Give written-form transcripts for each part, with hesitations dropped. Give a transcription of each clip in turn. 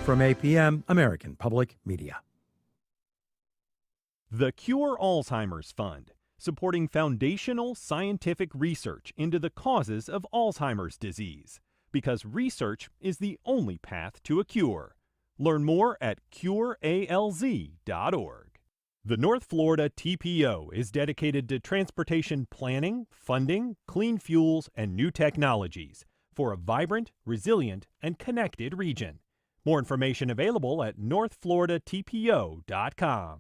From APM, American Public Media. The Cure Alzheimer's Fund, supporting foundational scientific research into the causes of Alzheimer's disease, because research is the only path to a cure. Learn more at curealz.org. The North Florida TPO is dedicated to transportation planning, funding, clean fuels, and new technologies for a vibrant, resilient, and connected region. More information available at northfloridatpo.com.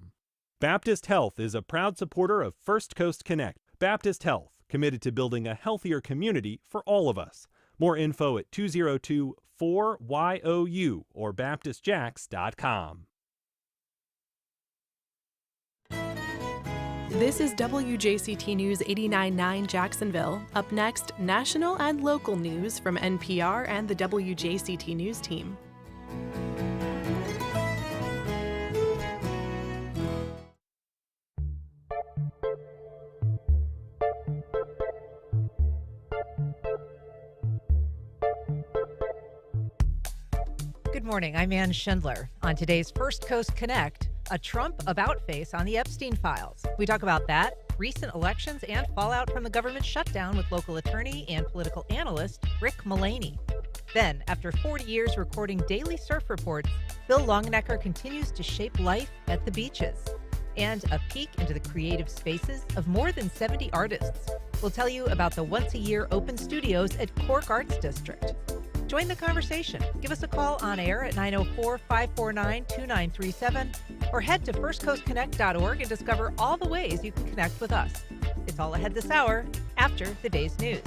Baptist Health is a proud supporter of First Coast Connect. Baptist Health, committed to building a healthier community for all of us. More info at 202-4YOU or baptistjacks.com. This is WJCT News 89.9 Jacksonville. Up next, national and local news from NPR and the WJCT News team. Good morning, I'm Ann Schindler. On today's First Coast Connect, a Trump about-face on the Epstein files. We talk about that, recent elections, and fallout from the government shutdown with local attorney and political analyst Rick Mullaney. Then, after 40 years recording daily surf reports, Bill Longenecker continues to shape life at the beaches. And a peek into the creative spaces of more than 70 artists. We'll tell you about the once-a-year open studios at Cork Arts District. Join the conversation. Give us a call on air at 904-549-2937 or head to firstcoastconnect.org and discover all the ways you can connect with us. It's all ahead this hour after the day's news.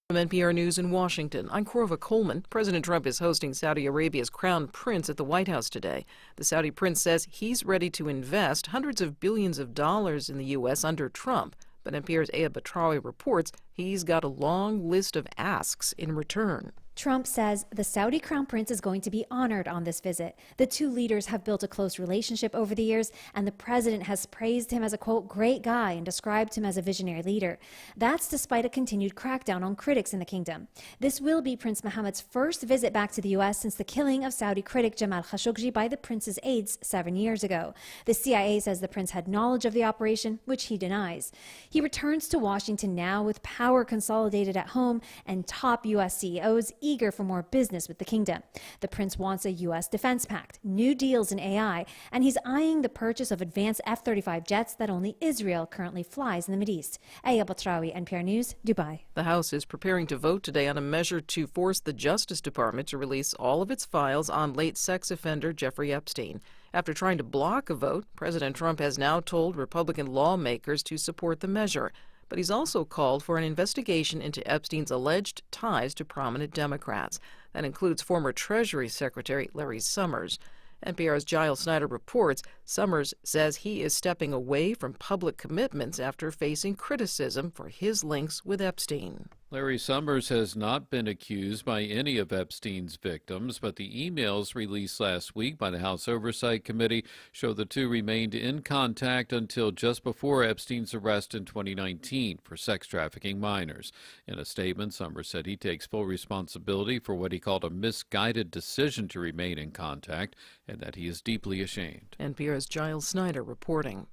From NPR News in Washington, I'm Corva Coleman. President Trump is hosting Saudi Arabia's crown prince at the White House today. The Saudi prince says he's ready to invest hundreds of billions of dollars in the U.S. under Trump. But NPR's Avid reports he's got a long list of asks in return. Trump says the Saudi crown prince is going to be honored on this visit. The two leaders have built a close relationship over the years, and the president has praised him as a, quote, great guy and described him as a visionary leader. That's despite a continued crackdown on critics in the kingdom. This will be Prince Mohammed's first visit back to the U.S. since the killing of Saudi critic Jamal Khashoggi by the prince's aides 7 years ago. The CIA says the prince had knowledge of the operation, which he denies. He returns to Washington now with power consolidated at home and top U.S. CEOs eager for more business with the kingdom. The prince wants a U.S. defense pact, new deals in AI, and he's eyeing the purchase of advanced F-35 jets that only Israel currently flies in the Mideast. Aya Batrawi, NPR News, Dubai. The House is preparing to vote today on a measure to force the Justice Department to release all of its files on late sex offender Jeffrey Epstein. After trying to block a vote, President Trump has now told Republican lawmakers to support the measure. But he's also called for an investigation into Epstein's alleged ties to prominent Democrats. That includes former Treasury Secretary Larry Summers. NPR's Giles Snyder reports Summers says he is stepping away from public commitments after facing criticism for his links with Epstein. Larry Summers has not been accused by any of Epstein's victims, but the emails released last week by the House Oversight Committee show the two remained in contact until just before Epstein's arrest in 2019 for sex trafficking minors. In a statement, Summers said he takes full responsibility for what he called a misguided decision to remain in contact and that he is deeply ashamed. NPR's Giles Snyder reporting.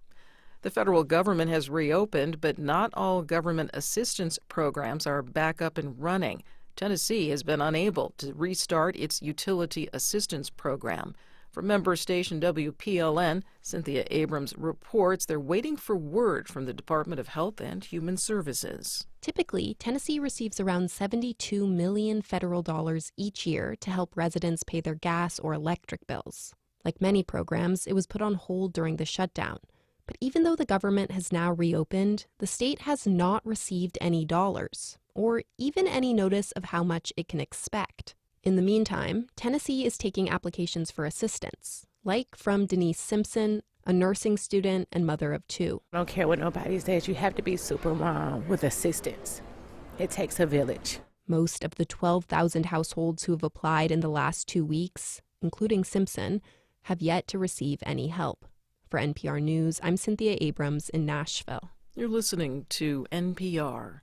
The federal government has reopened, but not all government assistance programs are back up and running. Tennessee has been unable to restart its utility assistance program. From member station WPLN, Cynthia Abrams reports they're waiting for word from the Department of Health and Human Services. Typically, Tennessee receives around $72 million federal dollars each year to help residents pay their gas or electric bills. Like many programs, it was put on hold during the shutdown. But even though the government has now reopened, the state has not received any dollars, or even any notice of how much it can expect. In the meantime, Tennessee is taking applications for assistance, like from Denise Simpson, a nursing student and mother of two. I don't care what nobody says, you have to be super mom with assistance. It takes a village. Most of the 12,000 households who have applied in the last 2 weeks, including Simpson, have yet to receive any help. For NPR News, I'm Cynthia Abrams in Nashville. You're listening to NPR.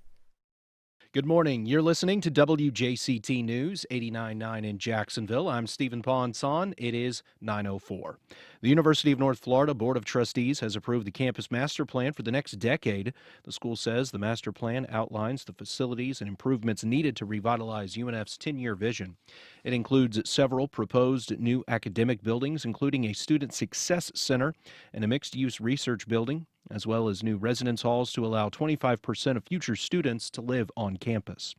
Good morning. You're listening to WJCT News 89.9 in Jacksonville. I'm Stephen Ponson. It is 9:04. The University of North Florida Board of Trustees has approved the campus master plan for the next decade. The school says the master plan outlines the facilities and improvements needed to revitalize UNF's 10-year vision. It includes several proposed new academic buildings, including a student success center and a mixed-use research building, as well as new residence halls to allow 25% of future students to live on campus.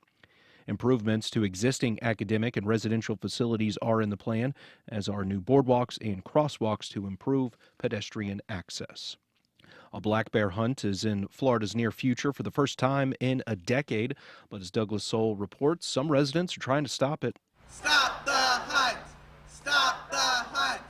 Improvements to existing academic and residential facilities are in the plan, as are new boardwalks and crosswalks to improve pedestrian access. A black bear hunt is in Florida's near future for the first time in a decade, but as Douglas Soul reports, some residents are trying to stop it. Stop the hunt! Stop the hunt!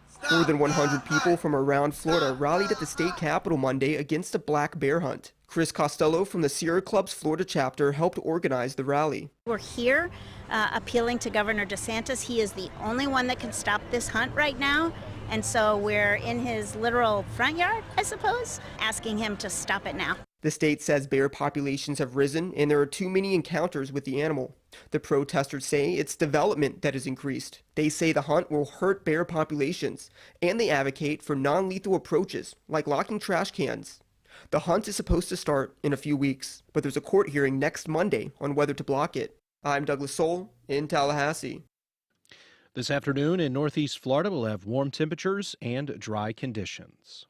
Stop. More than 100 people from around Florida rallied at the state capitol Monday against a black bear hunt. Chris Costello from the Sierra Club's Florida chapter helped organize the rally. We're here appealing to Governor DeSantis. He is the only one that can stop this hunt right now. And so we're in his literal front yard, I suppose, asking him to stop it now. The state says bear populations have risen and there are too many encounters with the animal. The protesters say it's development that has increased. They say the hunt will hurt bear populations, and they advocate for non-lethal approaches like locking trash cans. The hunt is supposed to start in a few weeks, but there's a court hearing next Monday on whether to block it. I'm Douglas Soul in Tallahassee. This afternoon in Northeast Florida, we'll have warm temperatures and dry conditions.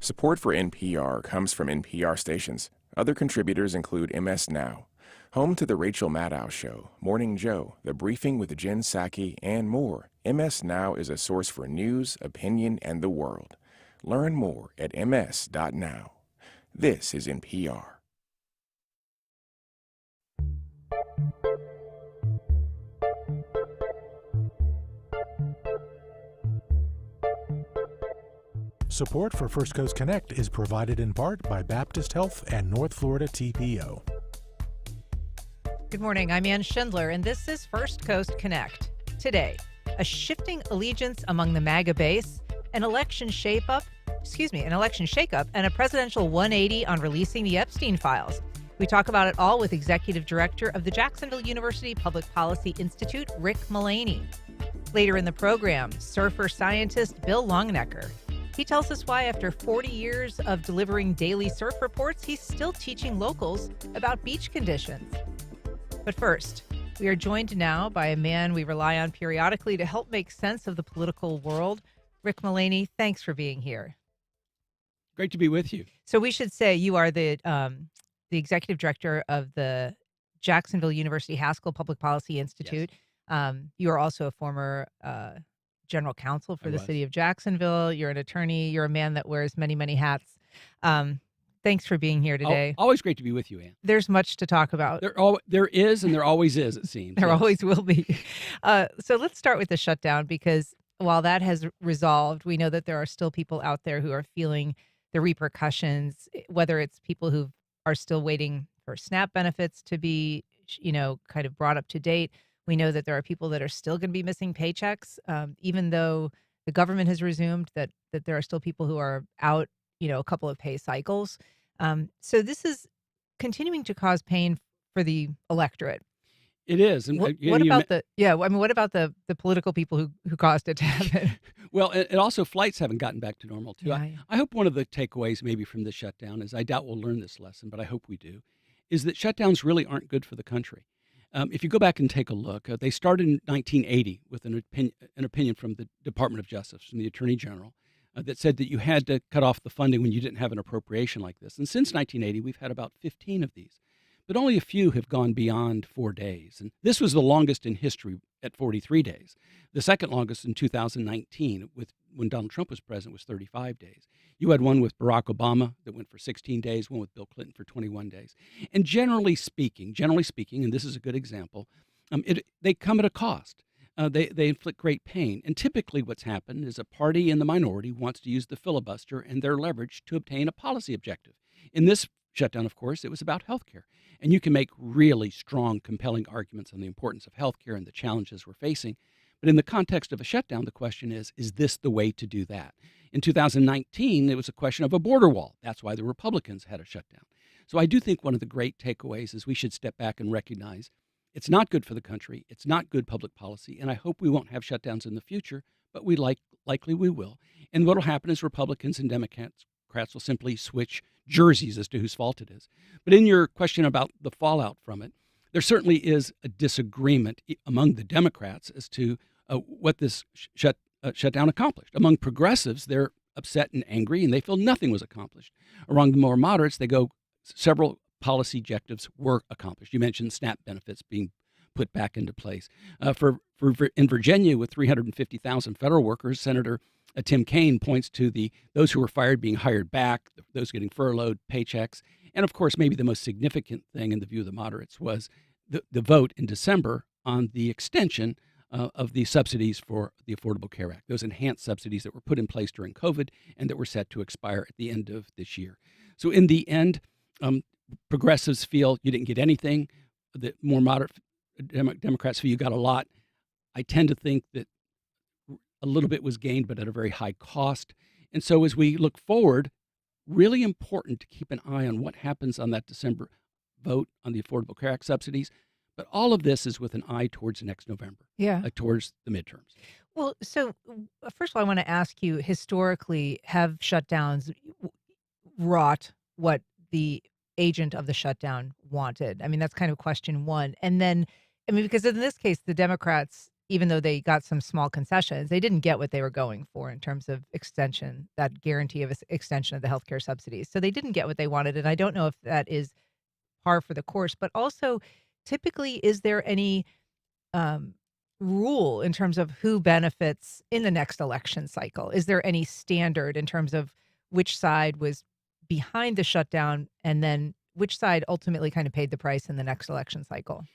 Support for NPR comes from NPR stations. Other contributors include MS Now, home to The Rachel Maddow Show, Morning Joe, The Briefing with Jen Psaki, and more. MS Now is a source for news, opinion, and the world. Learn more at ms.now. This is NPR. Support for First Coast Connect is provided in part by Baptist Health and North Florida TPO. Good morning. I'm Ann Schindler, and this is First Coast Connect. Today, a shifting allegiance among the MAGA base, an election shakeup, and a presidential 180 on releasing the Epstein files. We talk about it all with Executive Director of the Jacksonville University Public Policy Institute, Rick Mullaney. Later in the program, surfer scientist Bill Longenecker. He tells us why, after 40 years of delivering daily surf reports, he's still teaching locals about beach conditions. But first, we are joined now by a man we rely on periodically to help make sense of the political world. Rick Mullaney, thanks for being here. Great to be with you. So we should say you are the executive director of the Jacksonville University Haskell Public Policy Institute. Yes. You are also a former general counsel for the city of Jacksonville. You're an attorney. You're a man that wears many, many hats. Thanks for being here today. Always great to be with you, Ann. There's much to talk about. There is, and there always is, it seems. There always will be. So let's start with the shutdown, because while that has resolved, we know that there are still people out there who are feeling the repercussions, whether it's people who are still waiting for SNAP benefits to be, kind of brought up to date. We know that there are people that are still going to be missing paychecks, even though the government has resumed that there are still people who are out, a couple of pay cycles. So this is continuing to cause pain for the electorate. It is. And what about the political people who caused it to happen? Well, and also flights haven't gotten back to normal too. Yeah. I hope one of the takeaways maybe from the shutdown is, I doubt we'll learn this lesson, but I hope we do, is that shutdowns really aren't good for the country. If you go back and take a look, they started in 1980 with an opinion from the Department of Justice, from the Attorney General, that said that you had to cut off the funding when you didn't have an appropriation like this. And since 1980, we've had about 15 of these, but only a few have gone beyond 4 days. And this was the longest in history at 43 days. The second longest in 2019, when Donald Trump was president, was 35 days. You had one with Barack Obama that went for 16 days, one with Bill Clinton for 21 days. And generally speaking, and this is a good example, they come at a cost. They inflict great pain. And typically what's happened is a party in the minority wants to use the filibuster and their leverage to obtain a policy objective. In this shutdown, of course, it was about health care. And you can make really strong, compelling arguments on the importance of health care and the challenges we're facing. But in the context of a shutdown, the question is this the way to do that? In 2019, it was a question of a border wall. That's why the Republicans had a shutdown. So I do think one of the great takeaways is we should step back and recognize it's not good for the country. It's not good public policy. And I hope we won't have shutdowns in the future, but likely we will. And what will happen is Republicans and Democrats will simply switch jerseys as to whose fault it is. But in your question about the fallout from it, there certainly is a disagreement among the Democrats as to what this shutdown accomplished. Among progressives, they're upset and angry, and they feel nothing was accomplished. Among the more moderates, they go several policy objectives were accomplished. You mentioned SNAP benefits being put back into place. In Virginia, with 350,000 federal workers, Senator Tim Kaine points to those who were fired being hired back, those getting furloughed, paychecks. And of course, maybe the most significant thing in the view of the moderates was the vote in December on the extension of the subsidies for the Affordable Care Act, those enhanced subsidies that were put in place during COVID and that were set to expire at the end of this year. So in the end, progressives feel you didn't get anything. The more moderate Democrats feel you got a lot. I tend to think that a little bit was gained, but at a very high cost. And so as we look forward, really important to keep an eye on what happens on that December vote on the Affordable Care Act subsidies. But all of this is with an eye towards next November, towards the midterms. Well, so first of all, I want to ask you, historically, have shutdowns wrought what the agent of the shutdown wanted? I mean, that's kind of question one. And then, I mean, because in this case, the Democrats, even though they got some small concessions, they didn't get what they were going for in terms of extension, that guarantee of extension of the healthcare subsidies. So they didn't get what they wanted. And I don't know if that is par for the course, but also typically, is there any rule in terms of who benefits in the next election cycle? Is there any standard in terms of which side was behind the shutdown and then which side ultimately kind of paid the price in the next election cycle?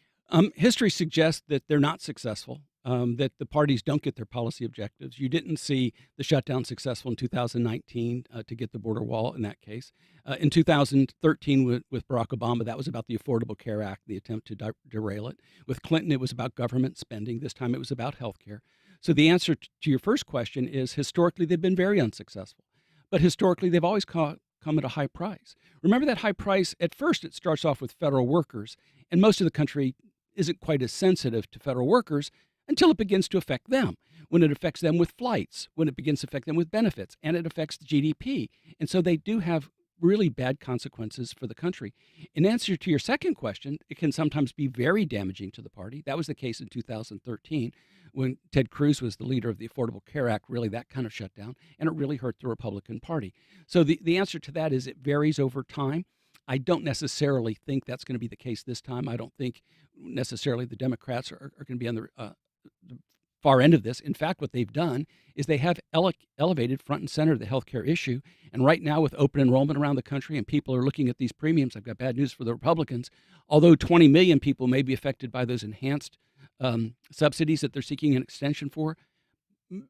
History suggests that they're not successful, that the parties don't get their policy objectives. You didn't see the shutdown successful in 2019 to get the border wall in that case. In 2013 with Barack Obama, that was about the Affordable Care Act, the attempt to derail it. With Clinton, it was about government spending. This time it was about health care. So the answer to your first question is historically they've been very unsuccessful. But historically they've always come at a high price. Remember that high price, at first it starts off with federal workers, and most of the country isn't quite as sensitive to federal workers until it begins to affect them, when it affects them with flights, when it begins to affect them with benefits, and it affects the GDP. And so they do have really bad consequences for the country. In answer to your second question, it can sometimes be very damaging to the party. That was the case in 2013 when Ted Cruz was the leader of the Affordable Care Act, really that kind of shutdown, and it really hurt the Republican Party. So the answer to that is it varies over time. I don't necessarily think that's going to be the case this time. I don't think necessarily the Democrats are going to be on the far end of this. In fact, what they've done is they have elevated front and center the healthcare issue. And right now, with open enrollment around the country and people are looking at these premiums, I've got bad news for the Republicans. Although 20 million people may be affected by those enhanced subsidies that they're seeking an extension for,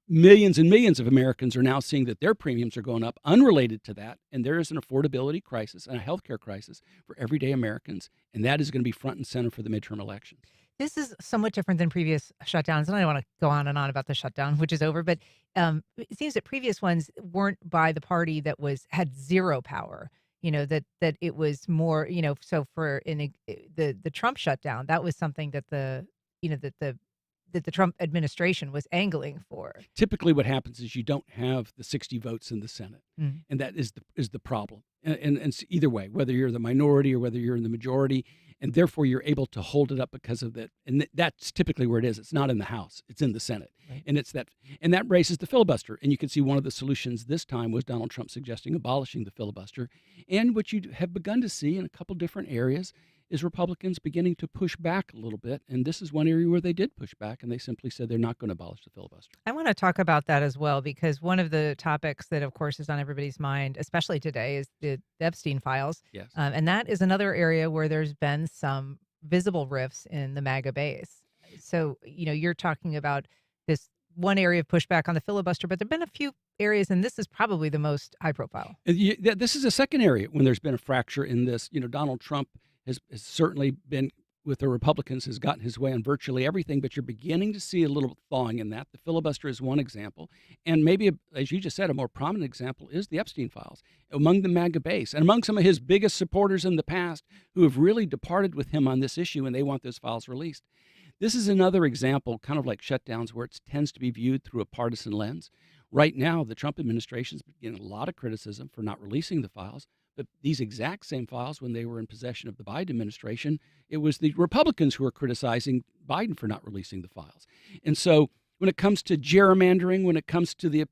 millions and millions of Americans are now seeing that their premiums are going up unrelated to that. And there is an affordability crisis and a healthcare crisis for everyday Americans. And that is going to be front and center for the midterm elections. This is somewhat different than previous shutdowns, and I don't want to go on and on about the shutdown, which is over, but it seems that previous ones weren't by the party that had zero power, that it was more, so for the Trump shutdown, that was something that the Trump administration was angling for. Typically what happens is you don't have the 60 votes in the Senate, and that is the problem. And either way, whether you're the minority or whether you're in the majority, and therefore you're able to hold it up because of that. And that's typically where it is. It's not in the House, it's in the Senate. Right. And that raises the filibuster. And you can see one of the solutions this time was Donald Trump suggesting abolishing the filibuster. And what you have begun to see in a couple different areas is Republicans beginning to push back a little bit. And this is one area where they did push back, and they simply said they're not going to abolish the filibuster. I want to talk about that as well, because one of the topics that, of course, is on everybody's mind, especially today, is the Epstein files. Yes. And that is another area where there's been some visible rifts in the MAGA base. So, you're talking about this one area of pushback on the filibuster, but there have been a few areas, and this is probably the most high profile. This is a second area when there's been a fracture in this. Donald Trump has certainly been with the Republicans has gotten his way on virtually everything, but you're beginning to see a little thawing in that. The filibuster is one example. And maybe, as you just said, a more prominent example is the Epstein files among the MAGA base and among some of his biggest supporters in the past who have really departed with him on this issue, and they want those files released. This is another example, kind of like shutdowns, where it tends to be viewed through a partisan lens. Right now, the Trump administration is getting a lot of criticism for not releasing the files. But these exact same files, when they were in possession of the Biden administration, it was the Republicans who were criticizing Biden for not releasing the files. And so when it comes to gerrymandering, when it comes to the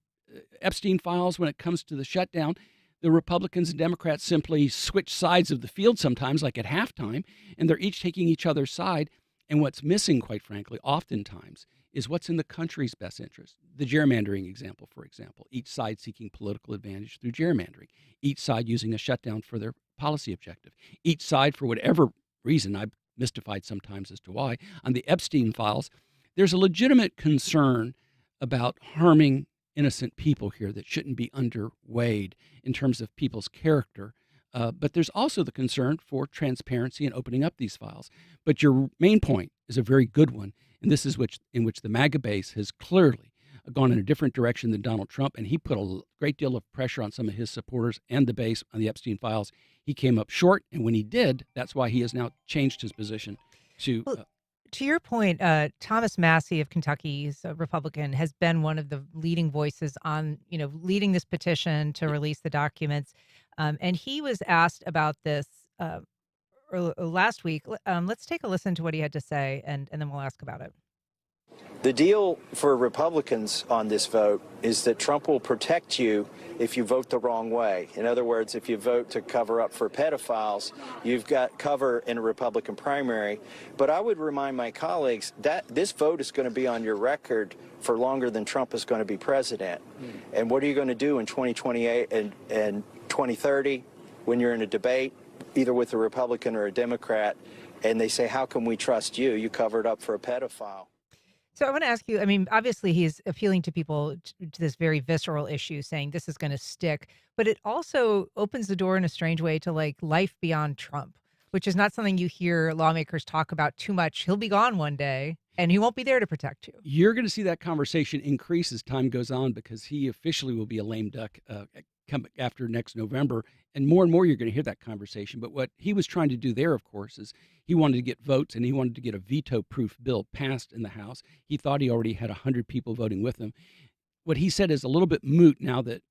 Epstein files, when it comes to the shutdown, the Republicans and Democrats simply switch sides of the field sometimes, like at halftime, and they're each taking each other's side. And what's missing, quite frankly, oftentimes, is what's in the country's best interest. The gerrymandering example, for example, each side seeking political advantage through gerrymandering, each side using a shutdown for their policy objective, each side, for whatever reason, I'm mystified sometimes as to why, on the Epstein files, there's a legitimate concern about harming innocent people here that shouldn't be underweighed in terms of people's character. But there's also the concern for transparency and opening up these files. But your main point is a very good one, and this is in which the MAGA base has clearly gone in a different direction than Donald Trump, and he put a great deal of pressure on some of his supporters and the base on the Epstein files. He came up short, and when he did, that's why he has now changed his position to... To your point, Thomas Massie of Kentucky, he's a Republican, has been one of the leading voices on, leading this petition to release the documents. And he was asked about this last week. Let's take a listen to what he had to say, and then we'll ask about it. The deal for Republicans on this vote is that Trump will protect you if you vote the wrong way. In other words, if you vote to cover up for pedophiles, you've got cover in a Republican primary. But I would remind my colleagues that this vote is going to be on your record for longer than Trump is going to be president. And what are you going to do in 2028 and 2030 when you're in a debate, either with a Republican or a Democrat, and they say, how can we trust you? You covered up for a pedophile. So I want to ask you, obviously he's appealing to people to this very visceral issue, saying this is going to stick, but it also opens the door in a strange way to like life beyond Trump, which is not something you hear lawmakers talk about too much. He'll be gone one day and he won't be there to protect you. You're going to see that conversation increase as time goes on because he officially will be a lame duck come after next November. And more you're going to hear that conversation. But what he was trying to do there, of course, is he wanted to get votes and he wanted to get a veto-proof bill passed in the House. He thought he already had 100 people voting with him. What he said is a little bit moot now that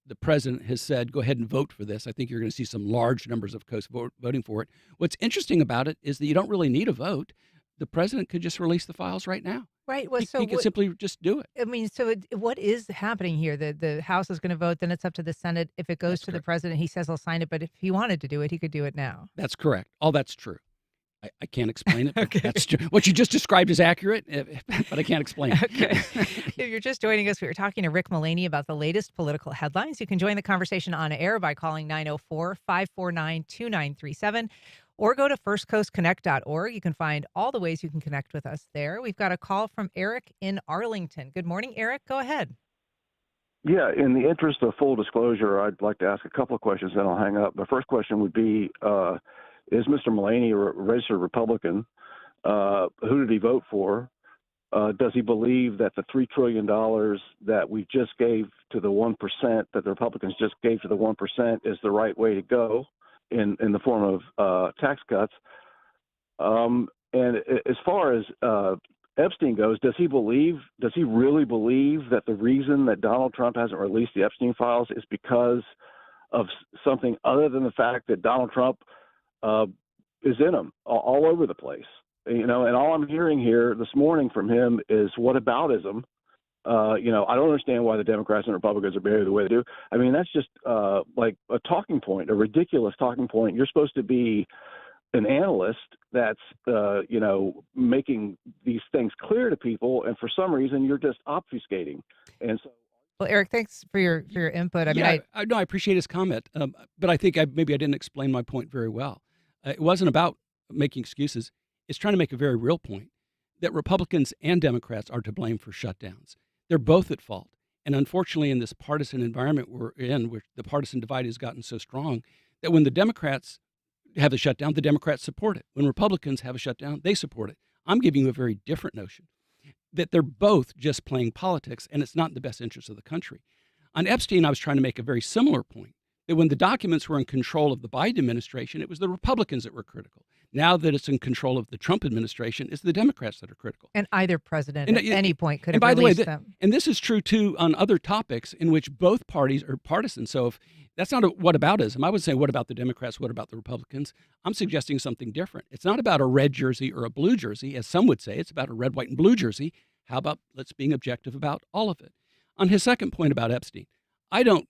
the president has said, go ahead and vote for this. I think you're going to see some large numbers of coasts voting for it. What's interesting about it is that you don't really need a vote. The president could just release the files right now. Right. Well, he could simply just do it. What is happening here? The House is going to vote, then it's up to the Senate. If it goes to the president, he says he'll sign it. But if he wanted to do it, he could do it now. That's correct. All that's true. I can't explain it. But that's true. What you just described is accurate, but I can't explain it. Okay. If you're just joining us, we were talking to Rick Mullaney about the latest political headlines. You can join the conversation on air by calling 904-549-2937. Or go to firstcoastconnect.org. You can find all the ways you can connect with us there. We've got a call from Eric in Arlington. Good morning, Eric. Go ahead. Yeah, in the interest of full disclosure, I'd like to ask a couple of questions, then I'll hang up. The first question would be, is Mr. Mullaney a registered Republican? Who did he vote for? Does he believe that the $3 trillion that we just gave to the 1%, that the Republicans just gave to the 1%, is the right way to go in the form of tax cuts? And as far as Epstein goes, does he really believe that the reason that Donald Trump hasn't released the Epstein files is because of something other than the fact that Donald Trump is in them all over the place? And all I'm hearing here this morning from him is whataboutism. I don't understand why the Democrats and Republicans are behaving the way they do. That's just like a talking point, a ridiculous talking point. You're supposed to be an analyst that's, making these things clear to people, and for some reason you're just obfuscating. And so, well, Eric, thanks for your input. I appreciate his comment, but I think maybe I didn't explain my point very well. It wasn't about making excuses. It's trying to make a very real point that Republicans and Democrats are to blame for shutdowns. They're both at fault. And unfortunately, in this partisan environment we're in, where the partisan divide has gotten so strong, that when the Democrats have a shutdown, the Democrats support it. When Republicans have a shutdown, they support it. I'm giving you a very different notion, that they're both just playing politics, and it's not in the best interest of the country. On Epstein, I was trying to make a very similar point, that when the documents were in control of the Biden administration, it was the Republicans that were critical. Now that it's in control of the Trump administration, it's the Democrats that are critical. And either president at any point could have by the way, released them. And this is true, too, on other topics in which both parties are partisan. So if that's not a whataboutism, I would say, what about the Democrats? What about the Republicans? I'm suggesting something different. It's not about a red jersey or a blue jersey, as some would say. It's about a red, white, and blue jersey. How about let's being objective about all of it? On his second point about Epstein, I don't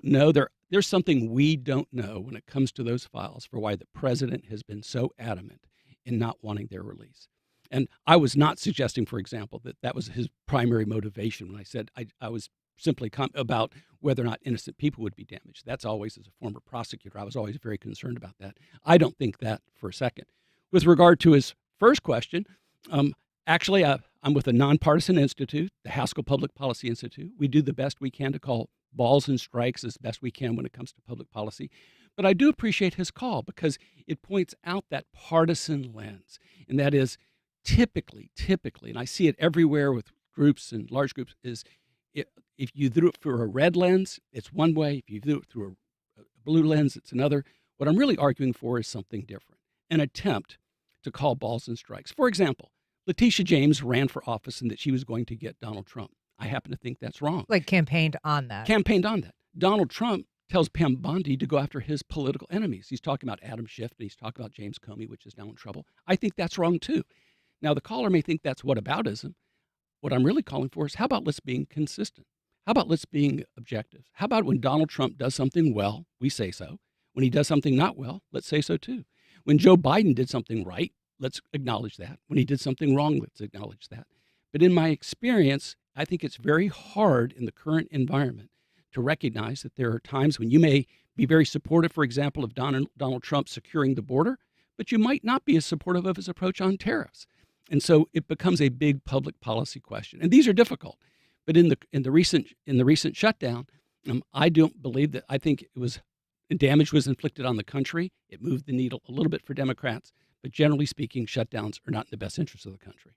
know. There's something we don't know when it comes to those files for why the president has been so adamant in not wanting their release. And I was not suggesting, for example, that was his primary motivation when I said I was simply about whether or not innocent people would be damaged. That's always, as a former prosecutor, I was always very concerned about that. I don't think that for a second. With regard to his first question, actually, I'm with a nonpartisan institute, the Haskell Public Policy Institute. We do the best we can to call balls and strikes as best we can when it comes to public policy. But I do appreciate his call because it points out that partisan lens. And that is typically, and I see it everywhere with groups and large groups, is if you do it through a red lens, it's one way. If you do it through a blue lens, it's another. What I'm really arguing for is something different, an attempt to call balls and strikes. For example, Letitia James ran for office and that she was going to get Donald Trump. I happen to think that's wrong. Like campaigned on that. Donald Trump tells Pam Bondi to go after his political enemies. He's talking about Adam Schiff, and he's talking about James Comey, which is now in trouble. I think that's wrong, too. Now, the caller may think that's whataboutism. What I'm really calling for is, how about let's being consistent? How about let's being objective? How about when Donald Trump does something well, we say so. When he does something not well, let's say so, too. When Joe Biden did something right, let's acknowledge that. When he did something wrong, let's acknowledge that. But in my experience, I think it's very hard in the current environment to recognize that there are times when you may be very supportive, for example, of Donald Trump securing the border, but you might not be as supportive of his approach on tariffs. And so it becomes a big public policy question. And these are difficult. But in the recent shutdown, I don't believe that. I think damage was inflicted on the country. It moved the needle a little bit for Democrats. But generally speaking, shutdowns are not in the best interest of the country.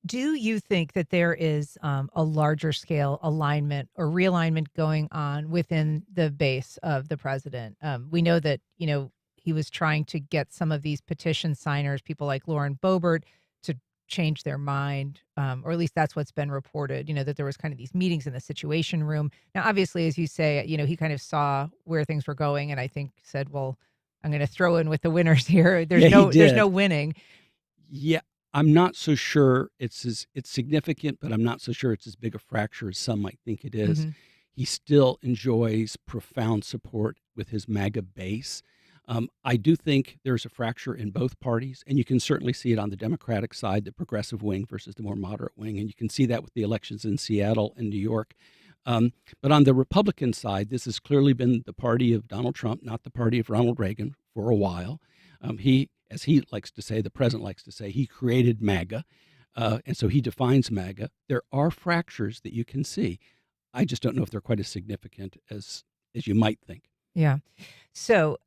Do you think that there is a larger scale alignment or realignment going on within the base of the president? We know that, he was trying to get some of these petition signers, people like Lauren Boebert, to change their mind, or at least that's what's been reported, that there was kind of these meetings in the Situation Room. Now, obviously, as you say, he kind of saw where things were going and I think said, well, I'm going to throw in with the winners here. There's no winning. Yeah. I'm not so sure it's significant, but I'm not so sure it's as big a fracture as some might think it is. Mm-hmm. He still enjoys profound support with his MAGA base. I do think there's a fracture in both parties, and you can certainly see it on the Democratic side, the progressive wing versus the more moderate wing, and you can see that with the elections in Seattle and New York. But on the Republican side, this has clearly been the party of Donald Trump, not the party of Ronald Reagan for a while. As he likes to say, the president likes to say, he created MAGA, and so he defines MAGA. There are fractures that you can see. I just don't know if they're quite as significant as you might think. Yeah. So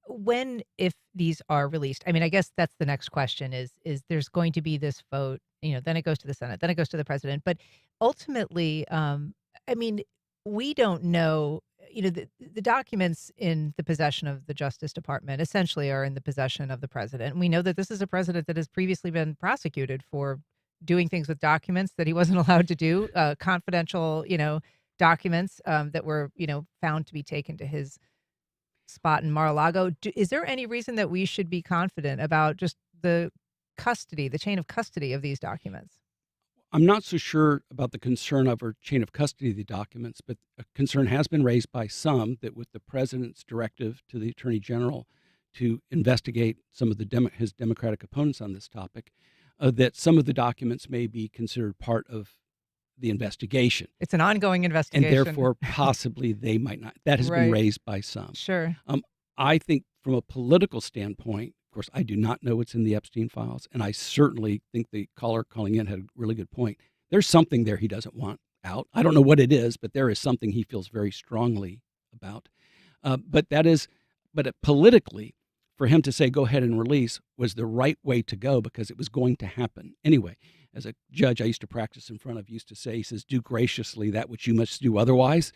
if these are released, I guess that's the next question is there's going to be this vote, then it goes to the Senate, then it goes to the president. But ultimately, we don't know. The documents in the possession of the Justice Department essentially are in the possession of the president. And we know that this is a president that has previously been prosecuted for doing things with documents that he wasn't allowed to do, confidential, documents that were, found to be taken to his spot in Mar-a-Lago. Is there any reason that we should be confident about just the chain of custody of these documents? I'm not so sure about the concern over chain of custody of the documents, but a concern has been raised by some that with the president's directive to the attorney general to investigate some of his Democratic opponents on this topic, that some of the documents may be considered part of the investigation. It's an ongoing investigation. And therefore, possibly they might not. That has been raised by some. Sure. I think from a political standpoint, of course, I do not know what's in the Epstein files, and I certainly think the caller calling in had a really good point. There's something there he doesn't want out. I don't know what it is, but there is something he feels very strongly about. But that is politically, for him to say go ahead and release was the right way to go because it was going to happen anyway. As a judge I used to practice in front of used to say, he says, do graciously that which you must do otherwise.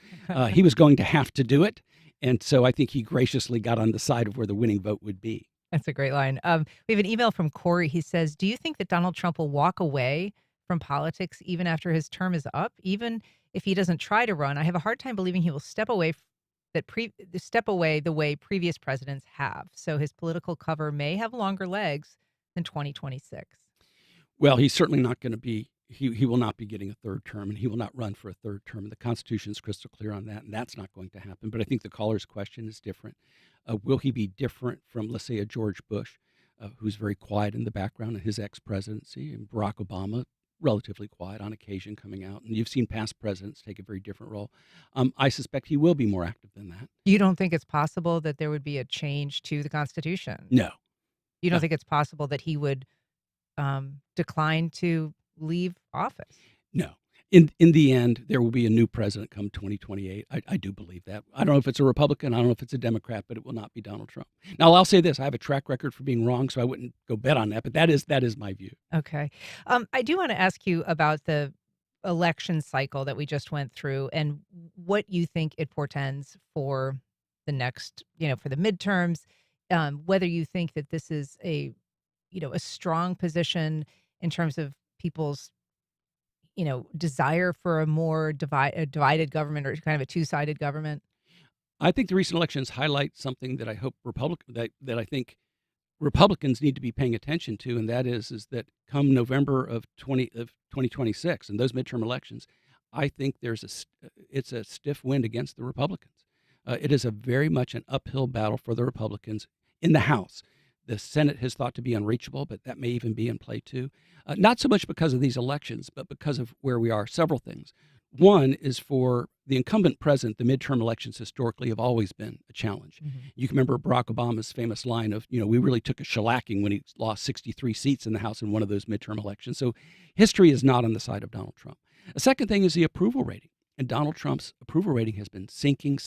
He was going to have to do it. And so I think he graciously got on the side of where the winning vote would be. That's a great line. We have an email from Corey. He says, do you think that Donald Trump will walk away from politics even after his term is up? Even if he doesn't try to run, I have a hard time believing he will step away the way previous presidents have. So his political cover may have longer legs than 2026. Well, he's certainly not going to be, he will not be getting a third term, and he will not run for a third term. The Constitution is crystal clear on that, and that's not going to happen. But I think the caller's question is different. Will he be different from, let's say, a George Bush, who's very quiet in the background in his ex-presidency, and Barack Obama, relatively quiet on occasion coming out? And you've seen past presidents take a very different role. I suspect he will be more active than that. You don't think it's possible that there would be a change to the Constitution? No. You don't think it's possible that he would decline to leave office? No. In the end, there will be a new president come 2028. I do believe that. I don't know if it's a Republican. I don't know if it's a Democrat, but it will not be Donald Trump. Now, I'll say this. I have a track record for being wrong, so I wouldn't go bet on that, but that is my view. Okay. I do want to ask you about the election cycle that we just went through and what you think it portends for the next, for the midterms, whether you think that this is a strong position in terms of people's desire for a more divided government or kind of a two-sided government? I think the recent elections highlight something that I hope that I think Republicans need to be paying attention to, and that is that come November of 2026 and those midterm elections, I think it's a stiff wind against the Republicans. It is a very much an uphill battle for the Republicans in the House. The Senate has thought to be unreachable, but that may even be in play too. Not so much because of these elections, but because of where we are. Several things. One is for the incumbent president, the midterm elections historically have always been a challenge. Mm-hmm. You can remember Barack Obama's famous line of, we really took a shellacking when he lost 63 seats in the House in one of those midterm elections. So history is not on the side of Donald Trump. A second thing is the approval rating. And Donald Trump's approval rating has been sinking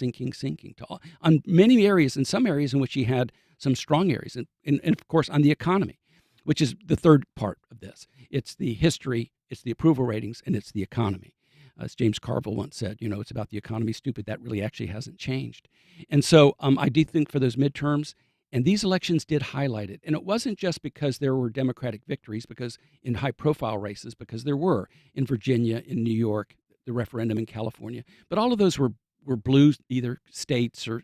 on many areas, and some areas in which he had some strong areas, and of course on the economy, which is the third part of this. It's the history, it's the approval ratings, and it's the economy. As James Carville once said, it's about the economy, stupid. That really actually hasn't changed. And so I do think for those midterms, and these elections did highlight it. And it wasn't just because there were Democratic victories, because in high-profile races, because there were in Virginia, in New York, the referendum in California. But all of those were blue, either states or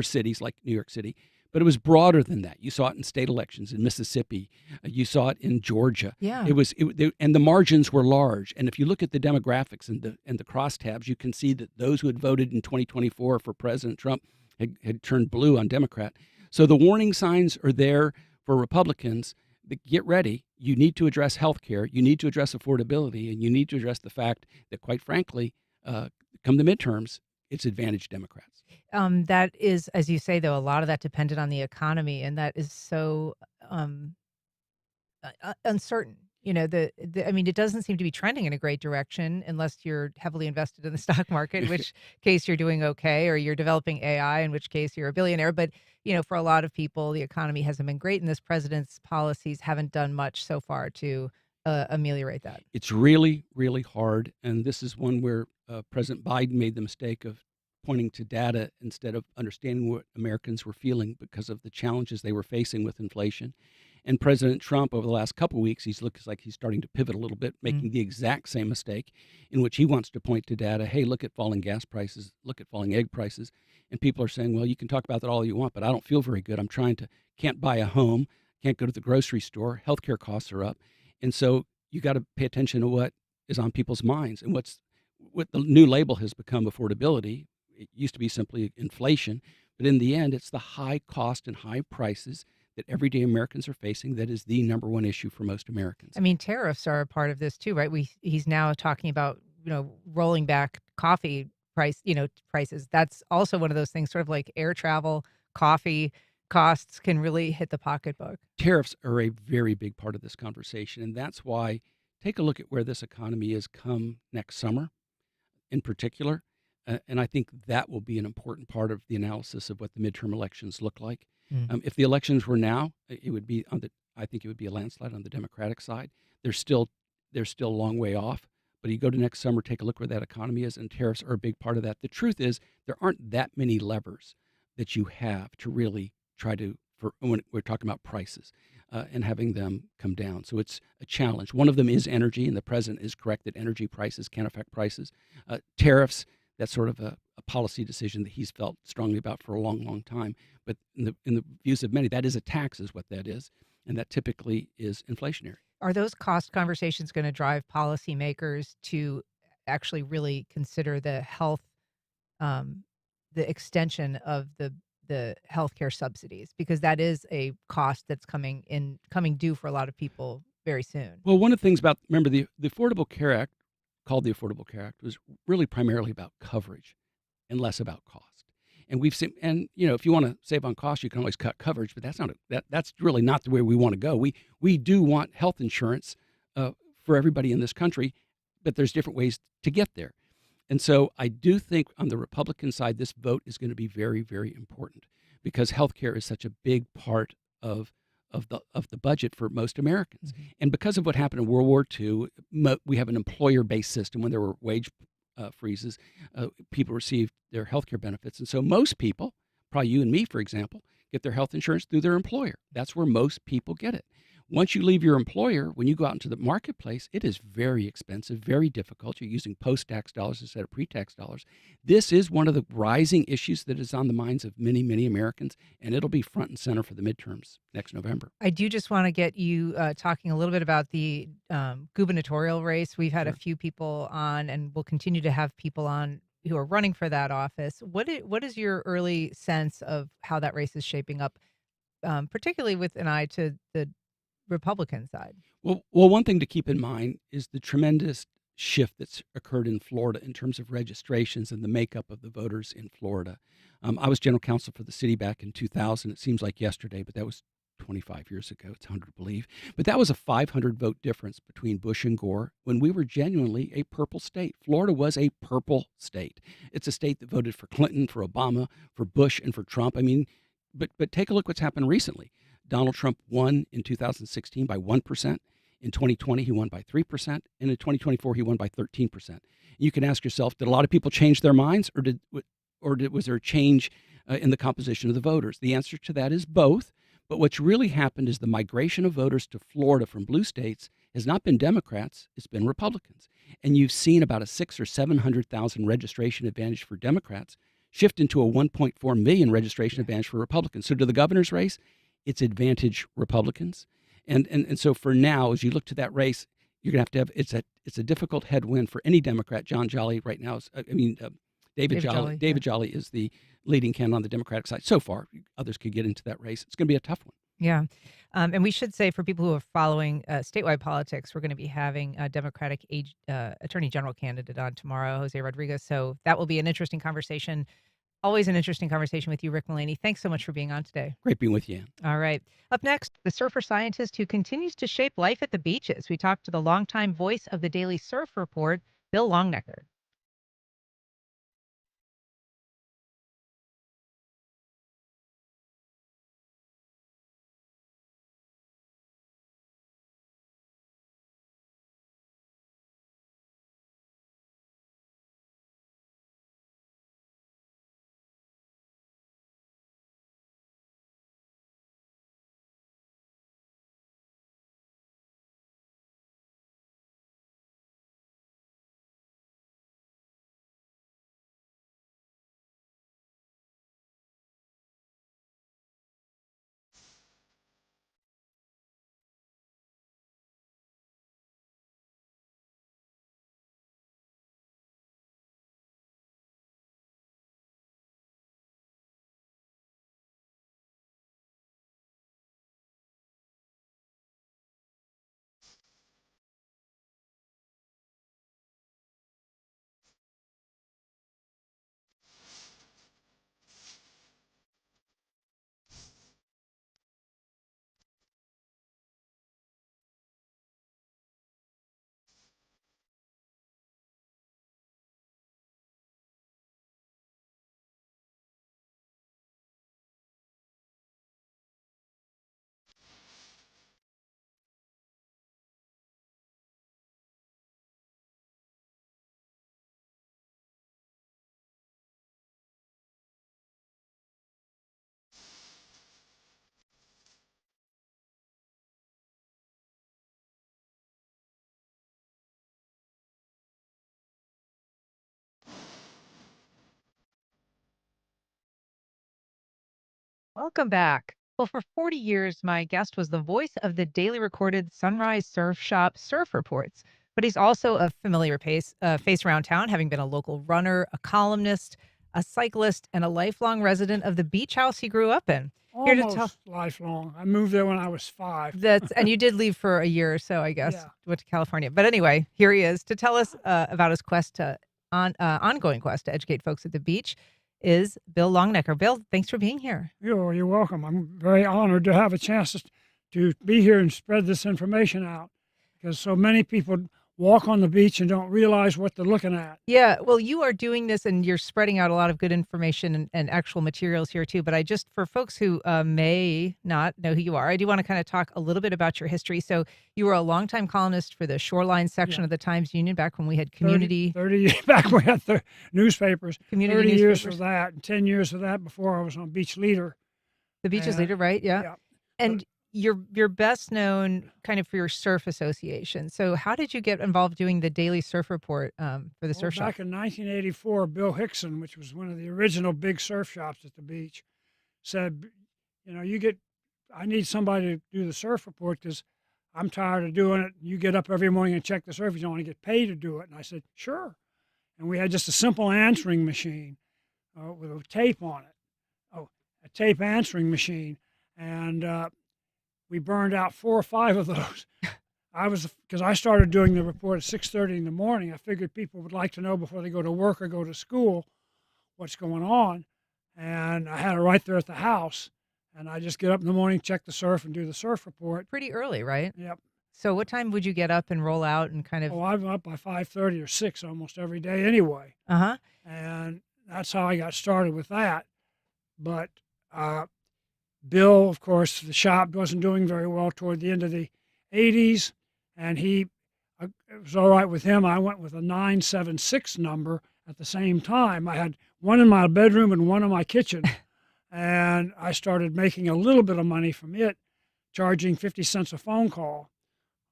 cities like New York City. But it was broader than that. You saw it in state elections in Mississippi. You saw it in Georgia. Yeah. And the margins were large. And if you look at the demographics and the crosstabs, you can see that those who had voted in 2024 for President Trump had turned blue on Democrat. So the warning signs are there for Republicans. But get ready. You need to address health care. You need to address affordability. And you need to address the fact that, quite frankly, come the midterms, it's advantaged Democrats. That is, as you say, though, a lot of that depended on the economy. And that is so uncertain. It doesn't seem to be trending in a great direction unless you're heavily invested in the stock market, in which case you're doing okay, or you're developing AI, in which case you're a billionaire. But, for a lot of people, the economy hasn't been great, and this president's policies haven't done much so far to ameliorate that. It's really, really hard. And this is one where President Biden made the mistake of pointing to data instead of understanding what Americans were feeling because of the challenges they were facing with inflation. And President Trump, over the last couple of weeks, looks like he's starting to pivot a little bit, making the exact same mistake in which he wants to point to data. Hey, look at falling gas prices, look at falling egg prices. And people are saying, well, you can talk about that all you want, but I don't feel very good. Can't buy a home, can't go to the grocery store, healthcare costs are up. And so you got to pay attention to what is on people's minds. And what the new label has become affordability. It used to be simply inflation, but in the end, it's the high cost and high prices that everyday Americans are facing that is the number one issue for most Americans. Tariffs are a part of this too, right? He's now talking about, rolling back coffee prices. That's also one of those things, sort of like air travel, coffee costs can really hit the pocketbook. Tariffs are a very big part of this conversation, and that's why take a look at where this economy is come next summer in particular. And I think that will be an important part of the analysis of what the midterm elections look like. Mm. If the elections were now, it would be I think it would be a landslide on the Democratic side. They're still a long way off. But you go to next summer, take a look where that economy is, and tariffs are a big part of that. The truth is, there aren't that many levers that you have to really try to, for when we're talking about prices and having them come down. So it's a challenge. One of them is energy, and the president is correct that energy prices can affect prices. Tariffs, that's sort of a policy decision that he's felt strongly about for a long, long time. But in the views of many, that is a tax, is what that is, and that typically is inflationary. Are those cost conversations going to drive policymakers to actually really consider the health, the extension of the healthcare subsidies? Because that is a cost that's coming due for a lot of people very soon. Well, one of the things about, remember, the Affordable Care Act, called the Affordable Care Act, was really primarily about coverage and less about cost. And we've seen, and if you want to save on cost, you can always cut coverage, but that's really not the way we want to go. We do want health insurance for everybody in this country, but there's different ways to get there. And so I do think on the Republican side, this vote is going to be very, very important because healthcare is such a big part of the budget for most Americans. Mm-hmm. And because of what happened in World War II, we have an employer-based system. When there were wage freezes, people received their health care benefits. And so most people, probably you and me, for example, get their health insurance through their employer. That's where most people get it. Once you leave your employer, when you go out into the marketplace, it is very expensive, very difficult. You're using post-tax dollars instead of pre-tax dollars. This is one of the rising issues that is on the minds of many, many Americans, and it'll be front and center for the midterms next November. I do just want to get you talking a little bit about the gubernatorial race. We've had a few people on, and we'll continue to have people on who are running for that office. What is your early sense of how that race is shaping up, particularly with an eye to the Republican side? Well, one thing to keep in mind is the tremendous shift that's occurred in Florida in terms of registrations and the makeup of the voters in Florida. I was general counsel for the city back in 2000. It seems like yesterday, but that was 25 years ago. It's hard to believe. But that was a 500 vote difference between Bush and Gore when we were genuinely a purple state. Florida was a purple state. It's a state that voted for Clinton, for Obama, for Bush, and for Trump. I mean, but take a look what's happened recently. Donald Trump won in 2016 by 1%. In 2020, he won by 3%. And in 2024, he won by 13%. You can ask yourself, did a lot of people change their minds, or was there a change in the composition of the voters? The answer to that is both. But what's really happened is the migration of voters to Florida from blue states has not been Democrats, it's been Republicans. And you've seen about a 600,000 or 700,000 registration advantage for Democrats shift into a 1.4 million registration advantage for Republicans. So to the governor's race, it's advantage Republicans. And so for now, as you look to that race, you're going to have it's a difficult headwind for any Democrat. John Jolly right now is, David Jolly is the leading candidate on the Democratic side. So far, others could get into that race. It's going to be a tough one. Yeah. And we should say for people who are following statewide politics, we're going to be having a Democratic Attorney General candidate on tomorrow, Jose Rodriguez. So that will be an interesting conversation. Always an interesting conversation with you, Rick Mullaney. Thanks so much for being on today. Great being with you, Ann. All right. Up next, the surfer scientist who continues to shape life at the beaches. We talked to the longtime voice of the Daily Surf Report, Bill Longenecker. Welcome back. Well, for 40 years, my guest was the voice of the daily recorded Sunrise Surf Shop surf reports. But he's also a familiar face around town, having been a local runner, a columnist, a cyclist, and a lifelong resident of the beach house he grew up in. Here to tell Almost lifelong. I moved there when I was 5. and you did leave for a year or so, I guess, Yeah. went to California. But anyway, here he is to tell us about his ongoing quest to educate folks at the beach. Is Bill Longenecker. Bill, thanks for being here. You're welcome. I'm very honored to have a chance to be here and spread this information out, because so many people walk on the beach and don't realize what they're looking at. Yeah, well, you are doing this and you're spreading out a lot of good information and actual materials here too. But for folks who may not know who you are, I do want to kind of talk a little bit about your history. So you were a longtime columnist for the Shorelines section of the Times-Union back when we had community. 30 years back when we had the newspapers. Community 30 years for newspapers. that, and 10 years for that before I was on Beach Leader. The Beaches Leader, right? Yeah. Yeah. And you're best known kind of for your surf association. So how did you get involved doing the daily surf report for the surf shop? Back in 1984, Bill Hickson, which was one of the original big surf shops at the beach, said, I need somebody to do the surf report because I'm tired of doing it. You get up every morning and check the surf. You don't want to get paid to do it. And I said, sure. And we had just a simple answering machine with a tape on it. A tape answering machine. And we burned out 4 or 5 of those. Because I started doing the report at 6:30 in the morning. I figured people would like to know before they go to work or go to school what's going on. And I had it right there at the house. And I just get up in the morning, check the surf, and do the surf report. Pretty early, right? Yep. So what time would you get up and roll out and kind of? Oh, I'm up by 5:30 or 6 almost every day anyway. Uh-huh. And that's how I got started with that. But Bill, of course, the shop wasn't doing very well toward the end of the 80s, and it was all right with him. I went with a 976 number at the same time. I had one in my bedroom and one in my kitchen, and I started making a little bit of money from it, charging 50 cents a phone call,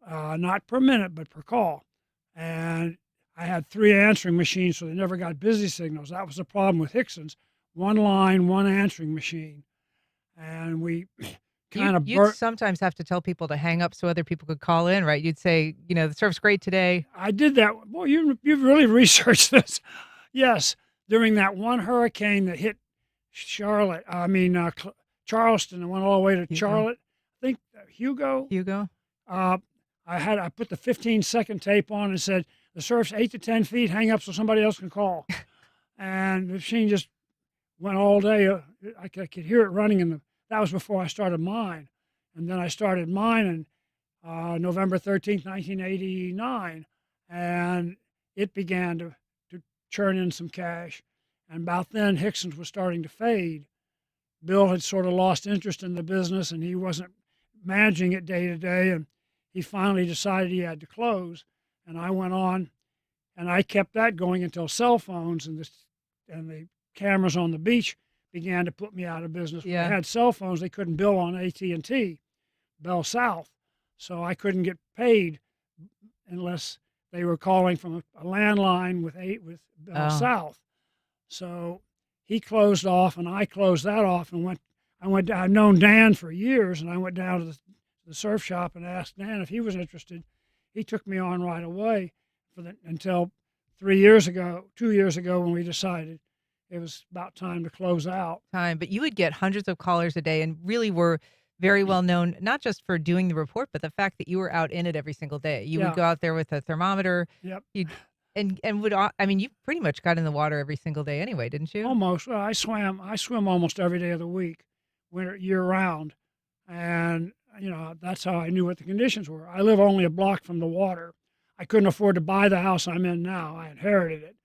not per minute, but per call. And I had 3 answering machines, so they never got busy signals. That was the problem with Hickson's. 1 line, 1 answering machine. And we kind of you'd sometimes have to tell people to hang up so other people could call in, right? You'd say, the surf's great today. I did that. Boy, you've really researched this. Yes, during that one hurricane that hit Charleston and went all the way to Charlotte. I think Hugo. I put the 15-second tape on and said, the surf's 8 to 10 feet, hang up so somebody else can call. And the machine just went all day. I could hear it running that was before I started mine. And then I started mine on November 13th, 1989. And it began to churn in some cash. And about then, Hickson's was starting to fade. Bill had sort of lost interest in the business, and he wasn't managing it day to day. And he finally decided he had to close. And I went on, and I kept that going until cell phones and the cameras on the beach began to put me out of business. Yeah. When they had cell phones, they couldn't bill on AT&T, Bell South. So I couldn't get paid unless they were calling from a landline with Bell South. So he closed off, and I closed that off, and I've known Dan for years, and I went down to the surf shop and asked Dan if he was interested. He took me on right away until 2 years ago when we decided it was about time to close out. But you would get hundreds of callers a day and really were very well known, not just for doing the report, but the fact that you were out in it every single day. You would go out there with a thermometer. Yep. You pretty much got in the water every single day anyway, didn't you? Almost. Well, I swim almost every day of the week, year round. And, that's how I knew what the conditions were. I live only a block from the water. I couldn't afford to buy the house I'm in now. I inherited it.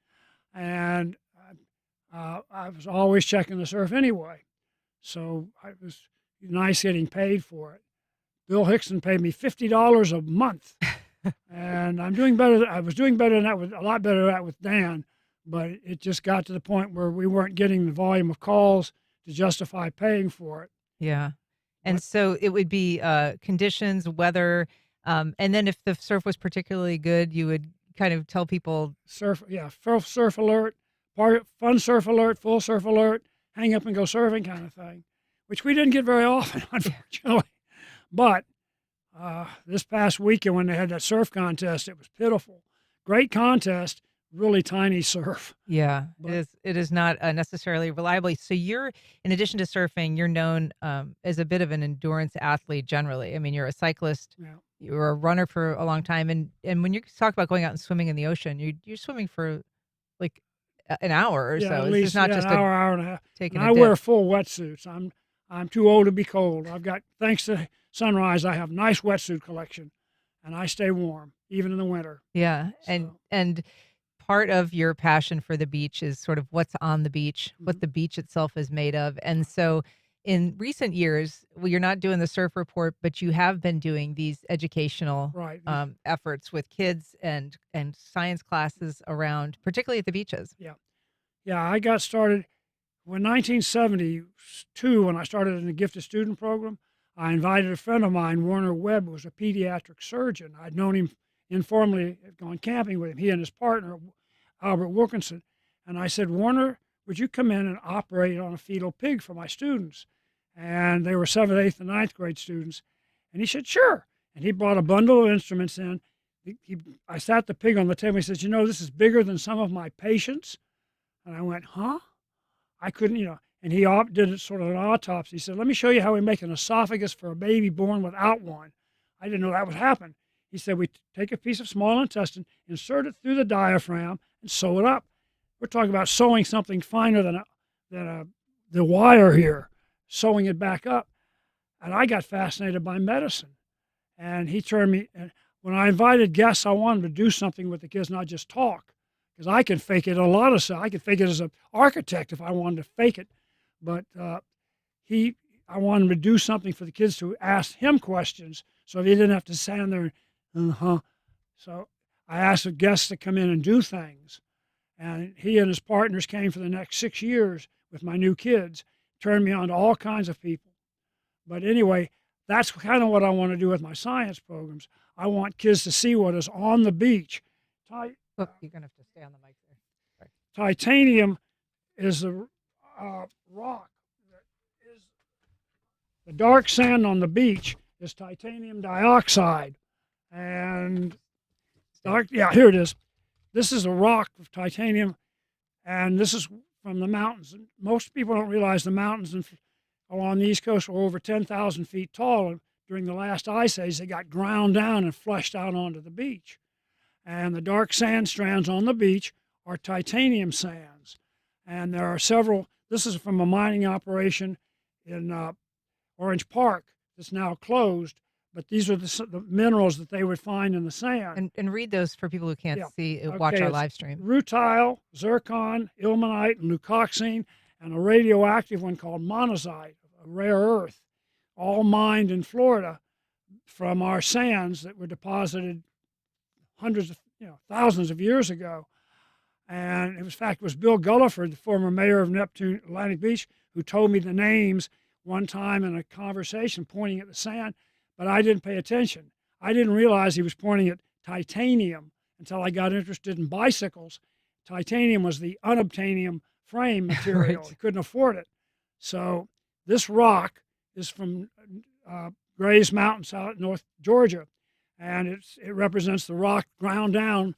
And I was always checking the surf anyway. So it was nice getting paid for it. Bill Hickson paid me $50 a month. And I'm doing better. I was doing better than that a lot better than that with Dan, but it just got to the point where we weren't getting the volume of calls to justify paying for it. Yeah. And so it would be conditions, weather, and then if the surf was particularly good, you would kind of tell people surf alert, fun surf alert, full surf alert, hang up and go surfing kind of thing. which we didn't get very often, unfortunately. But this past weekend when they had that surf contest, it was pitiful. Great contest, really tiny surf. Yeah, But it is not necessarily reliably. So you're, in addition to surfing, you're known as a bit of an endurance athlete generally. I mean, you're a cyclist. Yeah. You were a runner for a long time, and when you talk about going out and swimming in the ocean, you're swimming for like an hour or yeah, so. at This least is not yeah, just an hour and a half. taking And a I dip. wear full wetsuits. I'm too old to be cold. I've got, thanks to Sunrise, I have nice wetsuit collection, and I stay warm even in the winter. Yeah, and part of your passion for the beach is sort of what's on the beach, what the beach itself is made of. And so in recent years, well, you're not doing the surf report, but you have been doing these educational Right. efforts with kids and science classes around, particularly at the beaches. Yeah. Yeah, I got started when 1972, when I started in the gifted student program. I invited a friend of mine, Warner Webb, who was a pediatric surgeon. I'd known him informally, had gone camping with him, he and his partner, Albert Wilkinson. And I said, Warner, would you come in and operate on a fetal pig for my students? And they were 7th, 8th, and 9th grade students. And he said, sure. And he brought a bundle of instruments in. I sat the pig on the table. He says, this is bigger than some of my patients. And I went, huh? I couldn't, and he did it sort of an autopsy. He said, let me show you how we make an esophagus for a baby born without one. I didn't know that would happen. He said, we take a piece of small intestine, insert it through the diaphragm, and sew it up. We're talking about sewing something finer than the wire here, sewing it back up. And I got fascinated by medicine. And he turned me, and when I invited guests, I wanted to do something with the kids, not just talk. Because I can fake it a lot of stuff. I could fake it as an architect if I wanted to fake it. But I wanted to do something for the kids to ask him questions so they didn't have to stand there and, So I asked the guests to come in and do things. And he and his partners came for the next 6 years with my new kids, turned me on to all kinds of people. But anyway, that's kind of what I want to do with my science programs. I want kids to see what is on the beach. You're going to have to stay on the mic there. Titanium is the rock. The dark sand on the beach is titanium dioxide. And here it is. This is a rock of titanium, and this is from the mountains. Most people don't realize the mountains along the East Coast were over 10,000 feet tall. And during the last ice age, they got ground down and flushed out onto the beach. And the dark sand strands on the beach are titanium sands. And there are several. This is from a mining operation in Orange Park that's now closed. But these are the minerals that they would find in the sand. And read those for people who can't Yeah. watch our it's live stream. Rutile, zircon, ilmenite, and leucoxene, and a radioactive one called monazite, a rare earth, all mined in Florida from our sands that were deposited thousands of years ago. And in fact, it was Bill Gulliford, the former mayor of Neptune, Atlantic Beach, who told me the names one time in a conversation pointing at the sand, but I didn't pay attention. I didn't realize he was pointing at titanium until I got interested in bicycles. Titanium was the unobtainium frame material. Right. You couldn't afford it. So this rock is from Gray's Mountains out in North Georgia, and it represents the rock ground down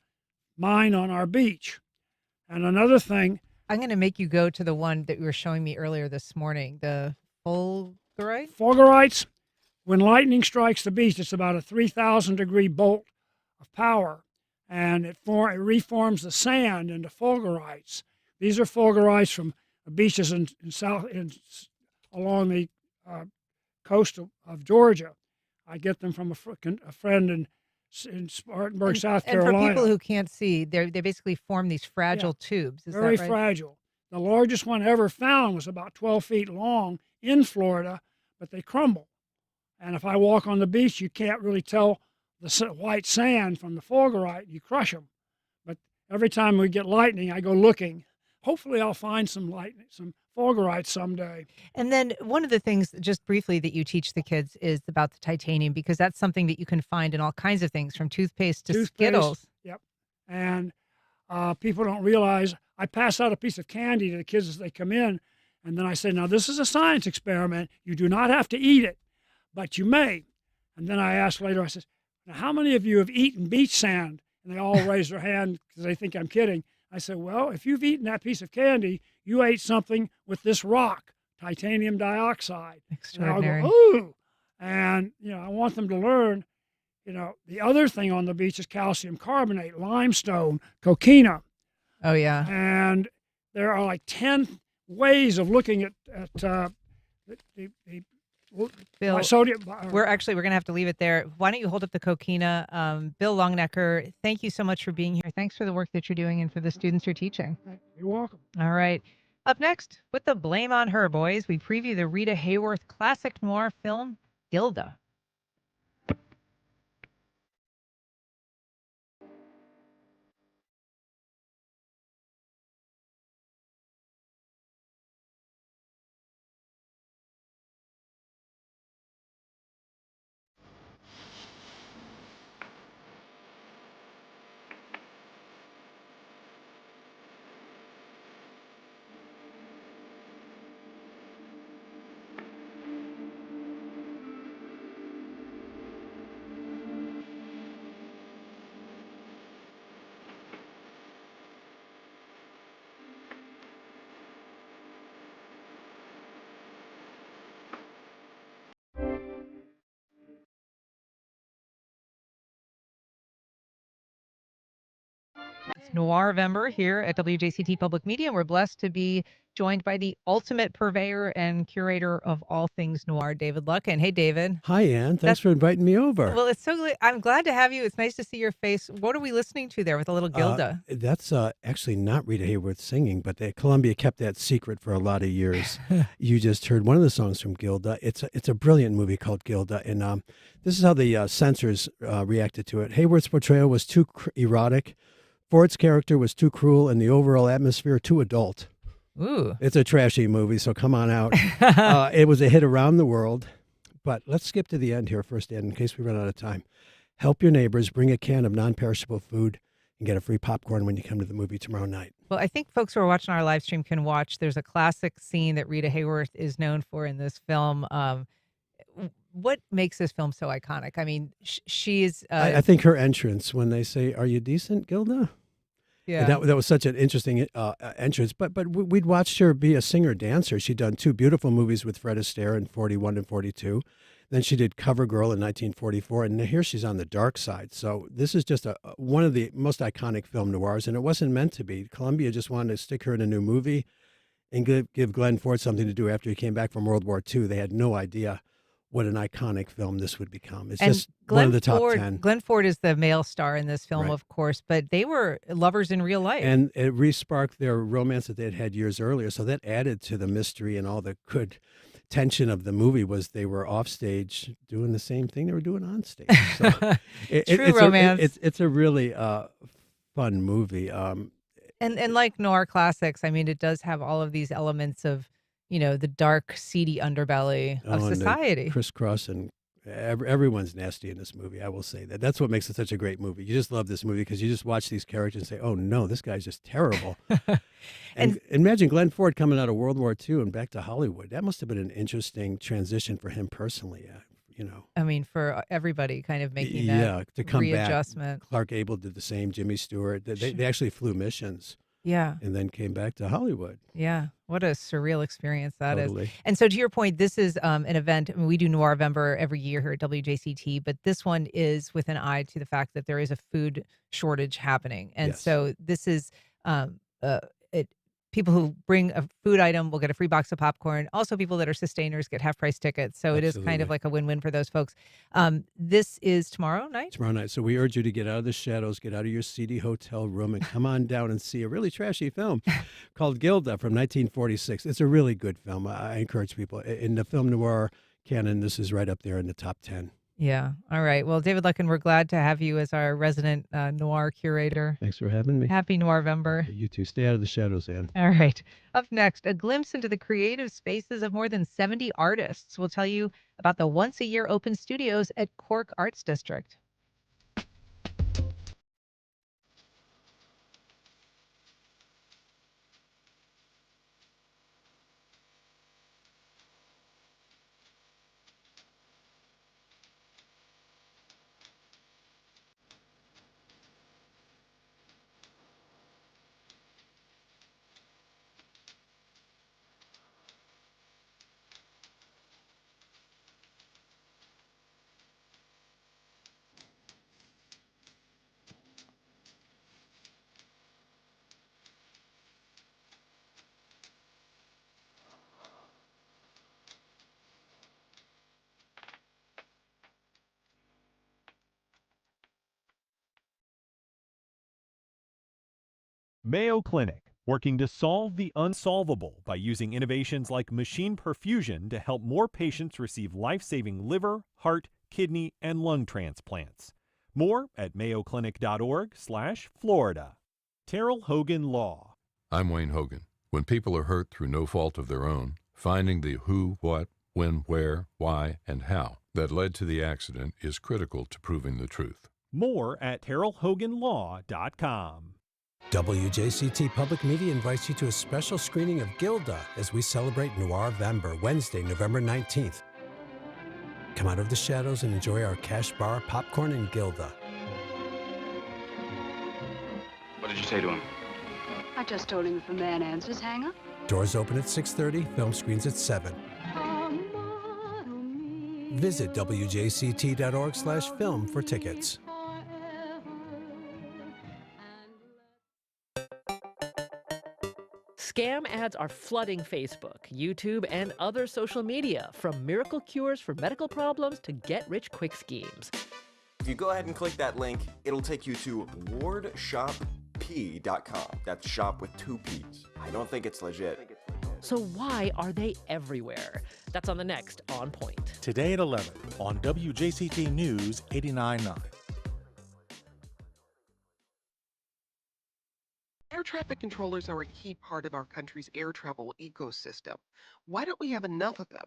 mine on our beach. And another thing, I'm going to make you go to the one that you were showing me earlier this morning, the fulgurite? fulgurites, when lightning strikes the beach, it's about a 3,000 degree bolt of power, and it reforms the sand into fulgurites. These are fulgurites from beaches along the coast of Georgia. I get them from a friend in Spartanburg, South Carolina. And for people who can't see, they basically form these fragile tubes. Is Very that right? fragile. The largest one ever found was about 12 feet long in Florida, but they crumble. And if I walk on the beach, you can't really tell the white sand from the fulgurite. You crush them. But every time we get lightning, I go looking. Hopefully I'll find some fulgurite someday. And then one of the things, just briefly, that you teach the kids is about the titanium, because that's something that you can find in all kinds of things, from toothpaste to Skittles. Yep. And people don't realize, I pass out a piece of candy to the kids as they come in, And then I said, now this is a science experiment. You do not have to eat it, but you may. And then I asked later, I said, now how many of you have eaten beach sand? And they all raised their hand because they think I'm kidding. I said, well, if you've eaten that piece of candy, you ate something with this rock, titanium dioxide. Extraordinary. And I'll go, ooh. And, I want them to learn, the other thing on the beach is calcium carbonate, limestone, coquina. Oh, yeah. And there are like 10 ways of looking at the Bill, sodium. we're going to have to leave it there. Why don't you hold up the coquina? Bill Longenecker, thank you so much for being here. Thanks for the work that you're doing and for the students you're teaching. You're welcome. All right. Up next, with the blame on her, boys, we preview the Rita Hayworth classic noir film, Gilda. It's Noirvember here at WJCT Public Media. We're blessed to be joined by the ultimate purveyor and curator of all things noir, David Luckin. Hey, David. Hi, Ann. Thanks for inviting me over. Well, it's I'm glad to have you. It's nice to see your face. What are we listening to there with a little Gilda? That's actually not Rita Hayworth singing, but Columbia kept that secret for a lot of years. You just heard one of the songs from Gilda. It's a brilliant movie called Gilda, and this is how the censors reacted to it. Hayworth's portrayal was too erotic. Ford's character was too cruel, and the overall atmosphere too adult. Ooh. It's a trashy movie, so come on out. It was a hit around the world. But let's skip to the end here first, Ed, in case we run out of time. Help your neighbors, bring a can of non-perishable food, and get a free popcorn when you come to the movie tomorrow night. Well, I think folks who are watching our live stream can watch. There's a classic scene that Rita Hayworth is known for in this film. What makes this film so iconic? I mean, she's... I think her entrance, when they say, "Are you decent, Gilda?" Yeah, that was such an interesting entrance. But we'd watched her be a singer-dancer. She'd done 2 beautiful movies with Fred Astaire in 41 and 42. Then she did CoverGirl in 1944, and here she's on the dark side. So this is just one of the most iconic film noirs, and it wasn't meant to be. Columbia just wanted to stick her in a new movie and give Glenn Ford something to do after he came back from World War II. They had no idea what an iconic film this would become. It's just one of the top 10. Glenn Ford is the male star in this film, Right. Of course, but they were lovers in real life. And it re-sparked their romance that they'd had years earlier. So that added to the mystery and all the good tension of the movie was they were off stage doing the same thing they were doing on stage. So True romance. It's a really fun movie. And like noir classics, I mean, it does have all of these elements of, the dark, seedy underbelly of and the society. crisscross and everyone's nasty in this movie. I will say that. That's what makes it such a great movie. You just love this movie because you just watch these characters and say, "Oh no, this guy's just terrible." and imagine Glenn Ford coming out of World War II and back to Hollywood. That must have been an interesting transition for him personally. I mean, for everybody kind of making that to come readjustment. back. Clark Gable did the same. Jimmy Stewart. They actually flew missions. Yeah. And then came back to Hollywood. Yeah. What a surreal experience that Totally. is. And so to your point, this is an event. I mean, we do Noirvember every year here at WJCT, but this one is with an eye to the fact that there is a food shortage happening. And so this is people who bring a food item will get a free box of popcorn. Also, people that are sustainers get half-price tickets. So it is kind of like a win-win for those folks. This is tomorrow night? Tomorrow night. So we urge you to get out of the shadows, get out of your seedy hotel room, and come on down and see a really trashy film called Gilda from 1946. It's a really good film. I encourage people. In the film noir canon, this is right up there in the top 10. Yeah. All right. Well, David Luckin, we're glad to have you as our resident noir curator. Thanks for having me. Happy Noirvember. You too. Stay out of the shadows, Ann. All right. Up next, a glimpse into the creative spaces of more than 70 artists. We'll tell you about the once-a-year open studios at Cork Arts District. Mayo Clinic, working to solve the unsolvable by using innovations like machine perfusion to help more patients receive life-saving liver, heart, kidney, and lung transplants. More at mayoclinic.org/Florida. Terrell Hogan Law. I'm Wayne Hogan. When people are hurt through no fault of their own, finding the who, what, when, where, why, and how that led to the accident is critical to proving the truth. More at terrellhoganlaw.com. WJCT Public Media invites you to a special screening of Gilda as we celebrate Noir-vember, Wednesday, November 19th. Come out of the shadows and enjoy our cash bar, popcorn, and Gilda. What did you say to him? I just told him if a man answers, hang up. Doors open at 6:30, film screens at 7. Visit WJCT.org/film for tickets. Scam ads are flooding Facebook, YouTube, and other social media, from miracle cures for medical problems to get-rich-quick schemes. If you go ahead and click that link, it'll take you to wardshop.p.com. That's shop with 2 P's. I don't think it's legit. So why are they everywhere? That's on the next On Point. Today at 11 on WJCT News 89.9. Air traffic controllers are a key part of our country's air travel ecosystem. Why don't we have enough of them?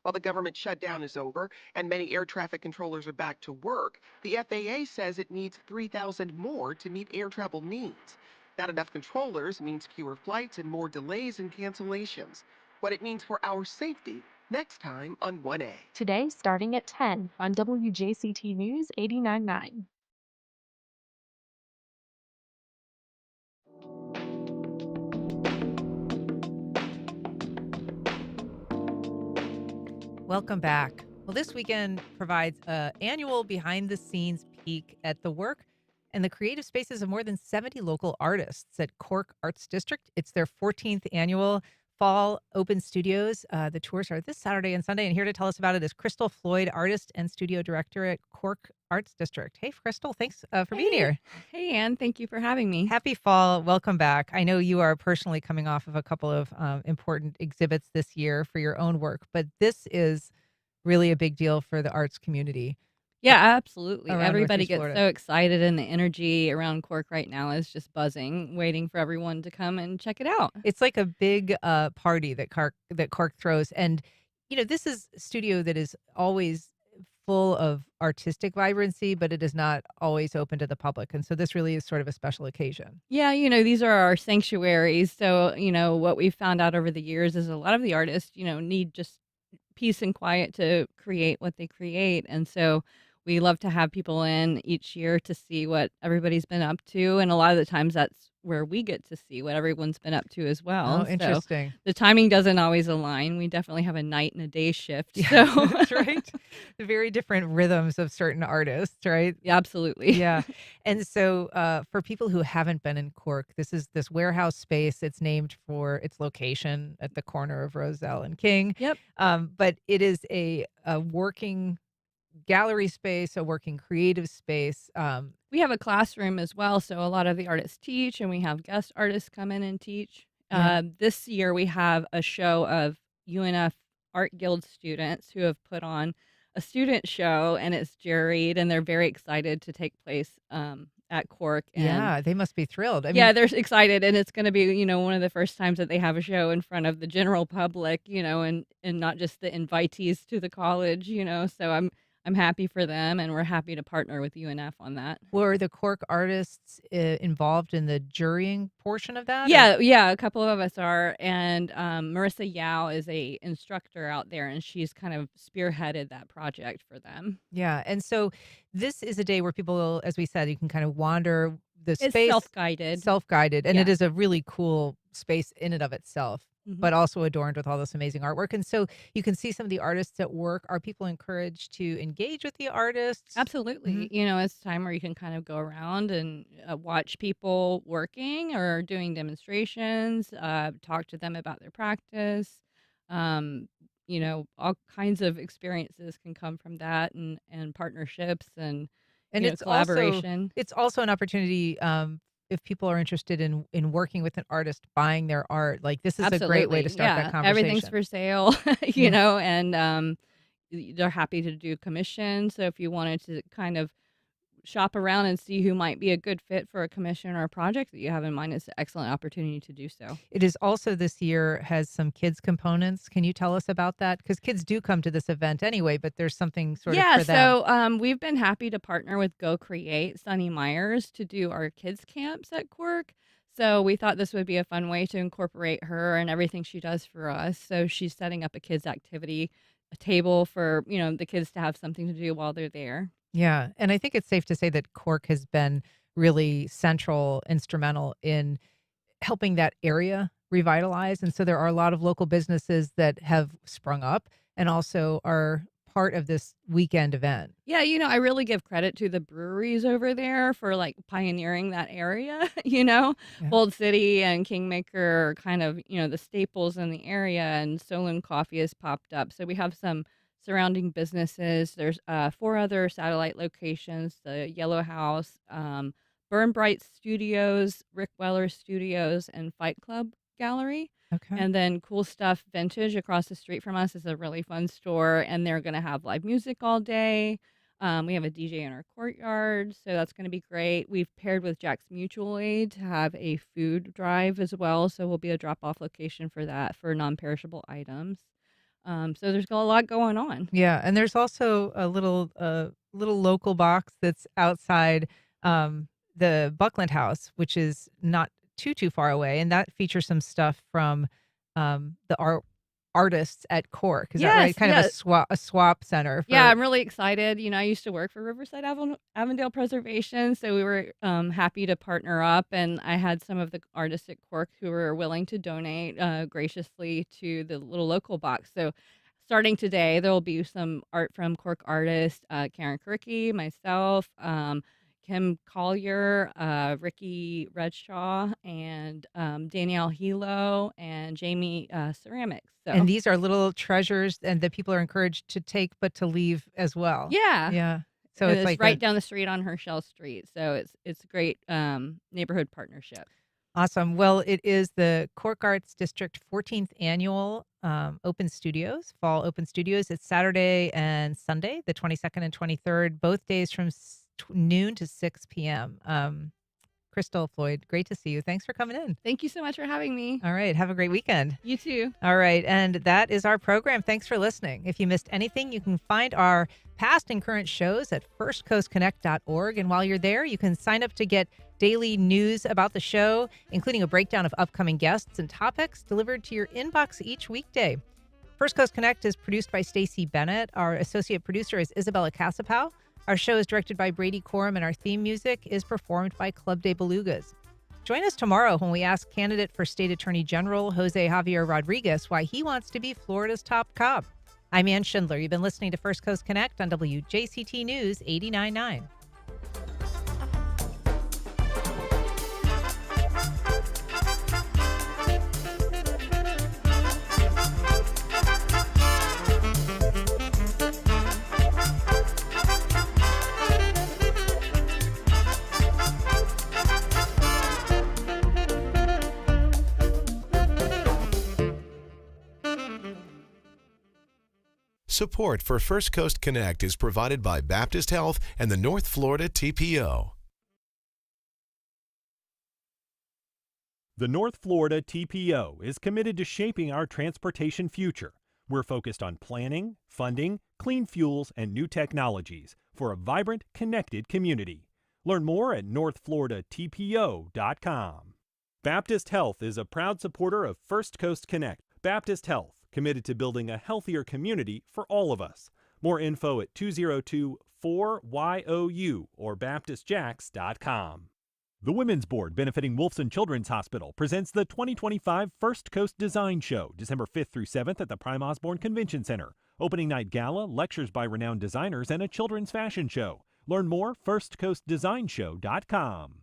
While the government shutdown is over and many air traffic controllers are back to work, the FAA says it needs 3,000 more to meet air travel needs. Not enough controllers means fewer flights and more delays and cancellations. What it means for our safety, next time on 1A. Today, starting at 10 on WJCT News 89.9. Welcome back. Well, this weekend provides an annual behind-the-scenes peek at the work and the creative spaces of more than 70 local artists at Cork Arts District. It's their 14th annual Fall Open Studios. The tours are this Saturday and Sunday, and here to tell us about it is Crystal Floyd, artist and studio director at Cork Arts District. Hey, Crystal, thanks for being here. Hey, Ann, thank you for having me. Happy fall. Welcome back. I know you are personally coming off of a couple of important exhibits this year for your own work, but this is really a big deal for the arts community. Yeah, absolutely. Around Everybody Northeast gets Florida. so excited, and the energy around Cork right now is just buzzing, waiting for everyone to come and check it out. It's like a big party that Cork throws. And, you know, this is a studio that is always full of artistic vibrancy, but it is not always open to the public. And so this really is sort of a special occasion. Yeah, these are our sanctuaries. So, what we've found out over the years is a lot of the artists, need just peace and quiet to create what they create. And so we love to have people in each year to see what everybody's been up to. And a lot of the times that's where we get to see what everyone's been up to as well. Oh, interesting. So the timing doesn't always align. We definitely have a night and a day shift. Yeah, So that's right. The very different rhythms of certain artists, right? Yeah, absolutely. Yeah. And so for people who haven't been in Cork, this is this warehouse space. It's named for its location at the corner of Roselle and King. Yep. But it is a working gallery space, a working creative space. We have a classroom as well, so a lot of the artists teach, and we have guest artists come in and teach. Yeah. This year we have a show of UNF Art Guild students who have put on a student show, and it's juried, and they're very excited to take place at Cork. And Yeah, they must be thrilled. I yeah, mean, they're excited, and it's going to be, one of the first times that they have a show in front of the general public, and not just the invitees to the college, So I'm happy for them, and we're happy to partner with UNF on that. were the Cork artists involved in the jurying portion of that? Yeah, a couple of us are, and Marissa Yao is a instructor out there, and she's kind of spearheaded that project for them. Yeah. And so this is a day where people, as we said, you can kind of wander the It's space. self-guided. Self-guided. And Yeah. it is a really cool space in and of itself, Mhm. but also adorned with all this amazing artwork. And so you can see some of the artists at work. Are people encouraged to engage with the artists? Absolutely. Mhm. It's a time where you can kind of go around and watch people working or doing demonstrations, talk to them about their practice. All kinds of experiences can come from that, and partnerships and And it's collaboration. also an opportunity if people are interested in working with an artist, buying their art, like this is a great way Absolutely. to start that Yeah, conversation. everything's for sale, Yeah. and they're happy to do commissions. So if you wanted to kind of shop around and see who might be a good fit for a commission or a project that you have in mind, it's an excellent opportunity to do so. It is also this year has some kids components. Can you tell us about that? Because kids do come to this event anyway, but there's something sort of for them. So we've been happy to partner with Go Create, Sunny Myers, to do our kids camps at Cork. So we thought this would be a fun way to incorporate her and everything she does for us. So she's setting up a kids activity, a table for, the kids to have something to do while they're there. Yeah, and I think it's safe to say that Cork has been really central, instrumental in helping that area revitalize. And so there are a lot of local businesses that have sprung up and also are part of this weekend event. Yeah, I really give credit to the breweries over there for like pioneering that area. Yeah. Bold City and Kingmaker are kind of, the staples in the area, and Solon Coffee has popped up. So we have some surrounding businesses. There's 4 other satellite locations: the Yellow House, Burn Bright Studios, Rick Weller Studios, and Fight Club Gallery. Okay. And then Cool Stuff Vintage across the street from us is a really fun store, and they're going to have live music all day. We have a DJ in our courtyard, so that's going to be great. We've paired with Jack's Mutual Aid to have a food drive as well, so we'll be a drop-off location for that for non-perishable items. So there's a lot going on. Yeah, and there's also a little local box that's outside the Buckland House, which is not too far away, and that features some stuff from the artists at Cork. Is that right? Kind of a swap center. Yeah, I'm really excited. I used to work for Riverside Avondale Preservation, so we were happy to partner up, and I had some of the artists at Cork who were willing to donate graciously to the little local box. So starting today, there will be some art from Cork artists, Karen Kirky, myself, Kim Collier, Ricky Redshaw, and Danielle Hilo, and Jamie Ceramics. So. And these are little treasures, and that people are encouraged to take, but to leave as well. Yeah. Yeah. So And it's like right down the street on Herschel Street. So it's a great neighborhood partnership. Awesome. Well, it is the Cork Arts District 14th annual open studios, fall open studios. It's Saturday and Sunday, the 22nd and 23rd, both days from noon to 6 p.m. Crystal, Floyd, great to see you. Thanks for coming in. Thank you so much for having me. All right. Have a great weekend. You too. All right. And that is our program. Thanks for listening. If you missed anything, you can find our past and current shows at firstcoastconnect.org. And while you're there, you can sign up to get daily news about the show, including a breakdown of upcoming guests and topics delivered to your inbox each weekday. First Coast Connect is produced by Stacey Bennett. Our associate producer is Isabella Casapow. Our show is directed by Brady Corum, and our theme music is performed by Club de Belugas. Join us tomorrow when we ask candidate for State Attorney General Jose Javier Rodriguez why he wants to be Florida's top cop. I'm Ann Schindler. You've been listening to First Coast Connect on WJCT News 89.9. Support for First Coast Connect is provided by Baptist Health and the North Florida TPO. The North Florida TPO is committed to shaping our transportation future. We're focused on planning, funding, clean fuels, and new technologies for a vibrant, connected community. Learn more at northfloridatpo.com. Baptist Health is a proud supporter of First Coast Connect. Baptist Health, committed to building a healthier community for all of us. More info at 202-4YOU or baptistjacks.com. The Women's Board, benefiting Wolfson Children's Hospital, presents the 2025 First Coast Design Show, December 5th through 7th at the Prime Osborne Convention Center. Opening night gala, lectures by renowned designers, and a children's fashion show. Learn more, firstcoastdesignshow.com.